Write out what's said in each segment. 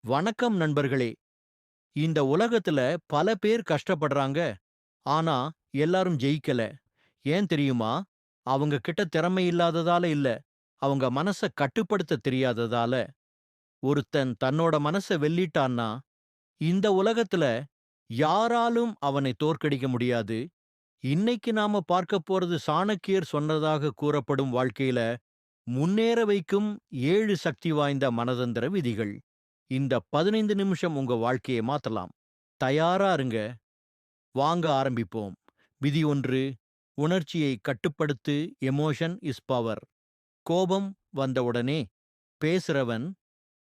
வணக்கம் நண்பர்களே. இந்த உலகத்துல பல பேர் கஷ்டப்படுறாங்க. ஆனா எல்லாரும் ஜெயிக்கல. ஏன் தெரியுமா? அவங்க கிட்ட திறமை இல்லாததால இல்ல. அவங்க மனச கட்டுப்படுத்த தெரியாததால. ஒருத்தன் தன்னோட மனச வெல்லிட்டான்னா, இந்த உலகத்துல யாராலும் அவனை தோற்கடிக்க முடியாது. இன்னைக்கு நாம பார்க்க போறது சாணக்கியர் சொன்னதாக கூறப்படும் வாழ்க்கையில முன்னேற வைக்கும் 7 சக்தி வாய்ந்த மனதந்திர விதிகள். இந்த 15 நிமிஷம் உங்க வாழ்க்கையை மாத்தலாம். தயாரா இருங்க. வாங்க ஆரம்பிப்போம். விதி 1. உணர்ச்சியை கட்டுப்படுத்து. Emotion is power. கோபம் வந்தவுடனே பேசுறவன்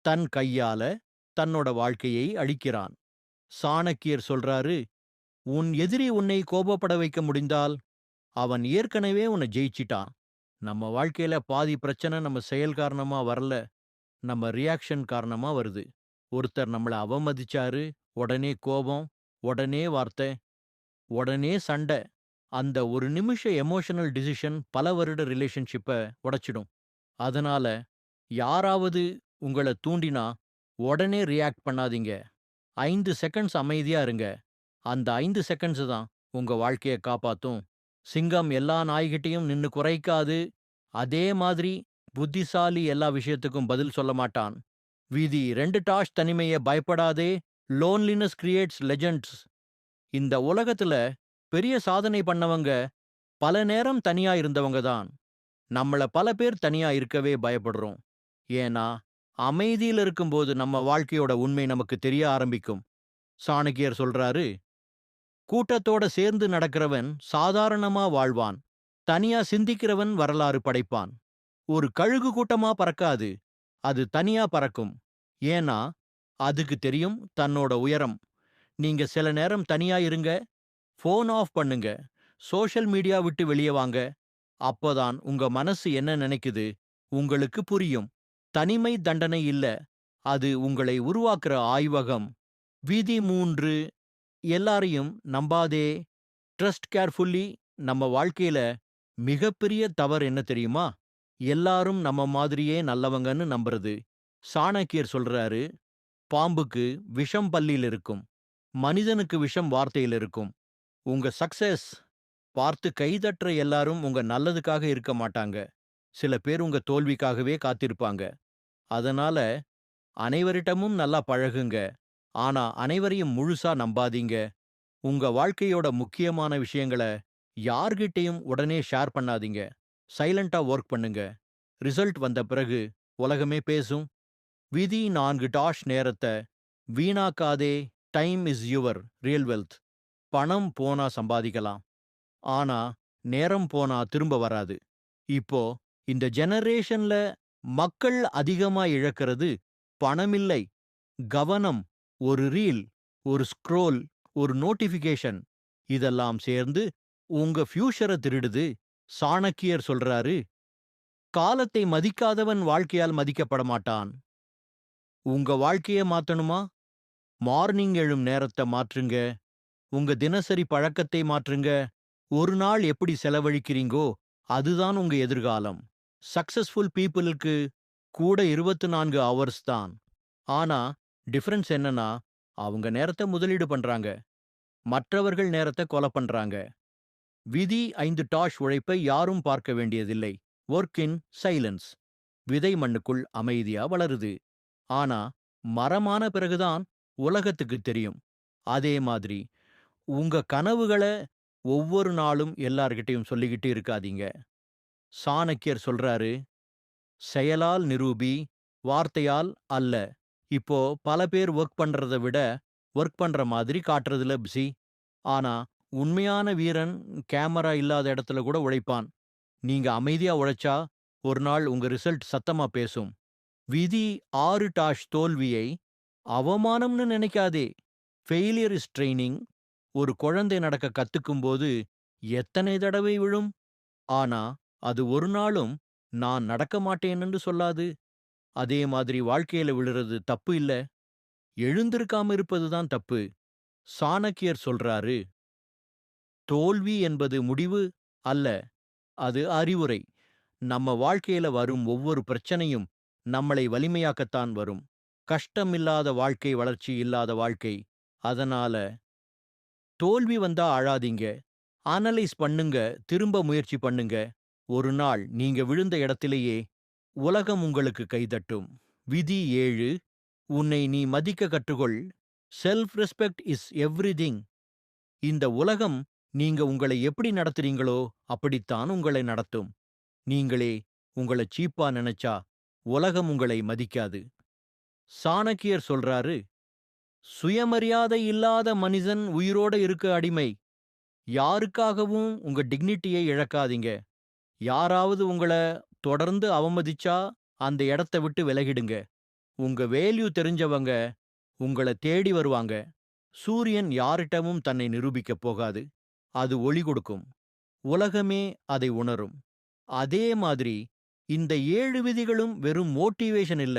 தன் கையால தன்னோட வாழ்க்கையை அழிக்கிறான். சாணக்கியர் சொல்றாரு, உன் எதிரி உன்னை கோபப்பட வைக்க முடிந்தால் அவன் ஏற்கனவே உன்னை ஜெயிச்சிட்டான். நம்ம வாழ்க்கையில பாதி பிரச்சனை நம்ம செயல் காரணமா வரல, நம்ம ரியாக்ஷன் காரணமா வருது. ஒருத்தர் நம்மள அவமதிச்சாரு, உடனே கோபம், உடனே வார்த்தை, உடனே சண்டை. அந்த ஒரு நிமிஷ எமோஷனல் டிசிஷன் பல வருட ரிலேஷன்ஷிப்ப உடைச்சிடும். அதனால யாராவது உங்கள தூண்டினா உடனே ரியாக்ட் பண்ணாதீங்க. 5 செகண்ட்ஸ் அமைதியா இருங்க. அந்த 5 செகண்ட்ஸ் தான் உங்க வாழ்க்கைய காப்பாத்தும். சிங்கம் எல்லா நாய்கிட்டயும் நின்னு குரைக்காது. அதே மாதிரி புத்திசாலி எல்லா விஷயத்துக்கும் பதில் சொல்ல மாட்டான். விதி 2 டாஷ் தனிமைய பயப்படாதே. Loneliness creates legends. இந்த உலகத்துல பெரிய சாதனை பண்ணவங்க பல நேரம் தனியா இருந்தவங்க தான். நம்மள பல பேர் தனியா இருக்கவே பயப்படுறோம். ஏன்னா, அமைதியில இருக்கும்போது நம்ம வாழ்க்கையோட உண்மை நமக்கு தெரிய ஆரம்பிக்கும். சாணக்கியர் சொல்றாரு, கூட்டத்தோட சேர்ந்து நடக்கிறவன் சாதாரணமா வாழ்வான். தனியா சிந்திக்கிறவன் வரலாறு படைப்பான். ஒரு கழுகு கூட்டமா பறக்காது. அது தனியா பறக்கும். ஏன்னா, அதுக்கு தெரியும் தன்னோட உயரம். நீங்க சில நேரம் தனியா இருங்க. ஃபோன் ஆஃப் பண்ணுங்க. சோஷியல் மீடியா விட்டு வெளிய வாங்க. அப்பதான் உங்க மனசு என்ன நினைக்குது உங்களுக்கு புரியும். தனிமை தண்டனை இல்ல. அது உங்களை உருவாக்குற ஆய்வகம். விதி 3. எல்லாரையும் நம்பாதே. Trust carefully. நம்ம வாழ்க்கையில மிகப்பெரிய தவறு என்ன தெரியுமா? எல்லாரும் நம்ம மாதிரியே நல்லவங்கன்னு நம்புறது. சாணக்கியர் சொல்றாரு, பாம்புக்கு விஷம் பல்லில் இருக்கும். மனிதனுக்கு விஷம் வார்த்தையில் இருக்கும். உங்க சக்சஸ் பார்த்து கைதட்டுற எல்லாரும் உங்க நல்லதுக்காக இருக்க மாட்டாங்க. சில பேர் உங்க தோல்விக்காகவே காத்திருப்பாங்க. அதனால அனைவரிடமும் நல்லா பழகுங்க. ஆனா அனைவரையும் முழுசா நம்பாதீங்க. உங்க வாழ்க்கையோட முக்கியமான விஷயங்கள யார்கிட்டயும் உடனே ஷேர் பண்ணாதீங்க. சைலண்டா ஒர்க் பண்ணுங்க. ரிசல்ட் வந்த பிறகு உலகமே பேசும். விதி 4 டாஷ் நேரத்த வீணாக்காதே. Time is your real wealth. பணம் போனா சம்பாதிக்கலாம். ஆனா நேரம் போனா திரும்ப வராது. இப்போ இந்த ஜெனரேஷன்ல மக்கள் அதிகமா இழக்கிறது பணமில்லை, கவனம். ஒரு ரீல், ஒரு ஸ்க்ரோல், ஒரு நோட்டிஃபிகேஷன், இதெல்லாம் சேர்ந்து உங்க ஃபியூச்சரை திருடுது. சாணக்கியர் சொல்றாரு, காலத்தை மதிக்காதவன் வாழ்க்கையால் மதிக்கப்பட மாட்டான். உங்க வாழ்க்கைய மாத்தணுமா? மார்னிங் எழும் நேரத்தை மாற்றுங்க. உங்க தினசரி பழக்கத்தை மாற்றுங்க. ஒரு நாள் எப்படி செலவழிக்கிறீங்கோ அதுதான் உங்க எதிர்காலம். சக்சஸ்ஃபுல் பீப்புளுக்கு கூட 24 ஹவர்ஸ் தான். ஆனா டிஃபரன்ஸ் என்னன்னா, அவங்க நேரத்தை முதலீடு பண்றாங்க. மற்றவர்கள் நேரத்தை கொலை பண்றாங்க. விதி 5 டாஷ் உழைப்பை யாரும் பார்க்க வேண்டியதில்லை. Work in silence. விதை மண்ணுக்குள் அமைதியா வளருது. ஆனா மரமான பிறகுதான் உலகத்துக்கு தெரியும். அதே மாதிரி உங்க கனவுகள ஒவ்வொரு நாளும் எல்லார்கிட்டயும் சொல்லிக்கிட்டு இருக்காதீங்க. சாணக்கியர் சொல்றாரு, செயலால் நிரூபி, வார்த்தையால் அல்ல. இப்போ பல பேர் ஒர்க் பண்றத விட ஒர்க் பண்ற மாதிரி காட்டுறதுல பிஸி. ஆனா உண்மையான வீரன் கேமரா இல்லாத இடத்துல கூட உழைப்பான். நீங்க அமைதியா உழைச்சா ஒரு நாள் உங்க ரிசல்ட் சத்தமா பேசும். விதி 6 டாஷ் தோல்வியை அவமானம்னு நினைக்காதே. Failure is training. ஒரு குழந்தை நடக்க கத்துக்கும்போது எத்தனை தடவை விழும். ஆனா அது ஒரு நாளும் நான் நடக்க மாட்டேன்னு சொல்லாது. அதே மாதிரி வாழ்க்கையில விழுறது தப்பு இல்ல, எழுந்திருக்காம இருப்பதுதான் தப்பு. சாணக்கியர் சொல்றாரு, தோல்வி என்பது முடிவு அல்ல, அது அறிவுரை. நம்ம வாழ்க்கையில வரும் ஒவ்வொரு பிரச்சனையும் நம்மளை வலிமையாக்கத்தான் வரும். கஷ்டமில்லாத வாழ்க்கை, வளர்ச்சி இல்லாத வாழ்க்கை. அதனால தோல்வி வந்தா அழாதீங்க. அனலைஸ் பண்ணுங்க, திரும்ப முயற்சி பண்ணுங்க. ஒரு நாள் நீங்க விழுந்த இடத்திலேயே உலகம் உங்களுக்கு கைதட்டும். விதி 7. உன்னை நீ மதிக்க கற்றுக்கொள். Self respect is everything. இந்த உலகம் நீங்க உங்களை எப்படி நடத்துறீங்களோ அப்படித்தான் உங்களை நடத்தும். நீங்களே உங்கள சீப்பா நினைச்சா உலகம் உங்களை மதிக்காது. சாணக்கியர் சொல்றாரு, சுயமரியாதை இல்லாத மனிதன் உயிரோட இருக்க அடிமை. யாருக்காகவும் உங்க டிக்னிட்டியை இழக்காதீங்க. யாராவது உங்கள தொடர்ந்து அவமதிச்சா அந்த இடத்த விட்டு விலகிடுங்க. உங்க வேல்யூ தெரிஞ்சவங்க உங்கள தேடி வருவாங்க. சூரியன் யாரிடமும் தன்னை நிரூபிக்கப் போகாது. அது ஒளி கொடுக்கும். உலகமே அதை உணரும். அதே மாதிரி இந்த 7 விதிகளும் வெறும் மோட்டிவேஷன் இல்ல.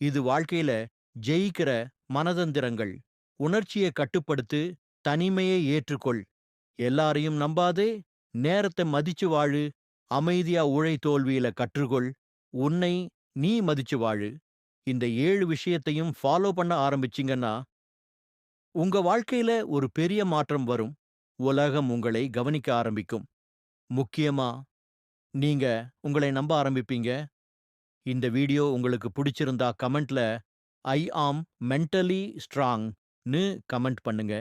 இது வாழ்க்கையில ஜெயிக்கிற மனதந்திரங்கள். உணர்ச்சியை கட்டுப்படுத்து, தனிமையை ஏற்றுக்கொள், எல்லாரையும் நம்பாதே, நேரத்தை மதிச்சு வாழு, அமைதியா உழை, தோல்வியில கற்றுக்கொள், உன்னை நீ மதிச்சு வாழு. இந்த 7 விஷயத்தையும் ஃபாலோ பண்ண ஆரம்பிச்சீங்கன்னா உங்க வாழ்க்கையில ஒரு பெரிய மாற்றம் வரும். உலகம் உங்களை கவனிக்க ஆரம்பிக்கும். முக்கியமா நீங்க உங்களை நம்ப ஆரம்பிப்பீங்க. இந்த வீடியோ உங்களுக்கு பிடிச்சிருந்தா கமெண்ட்ல ஐ ஆம் மென்டலி ஸ்ட்ராங்னு கமெண்ட் பண்ணுங்க.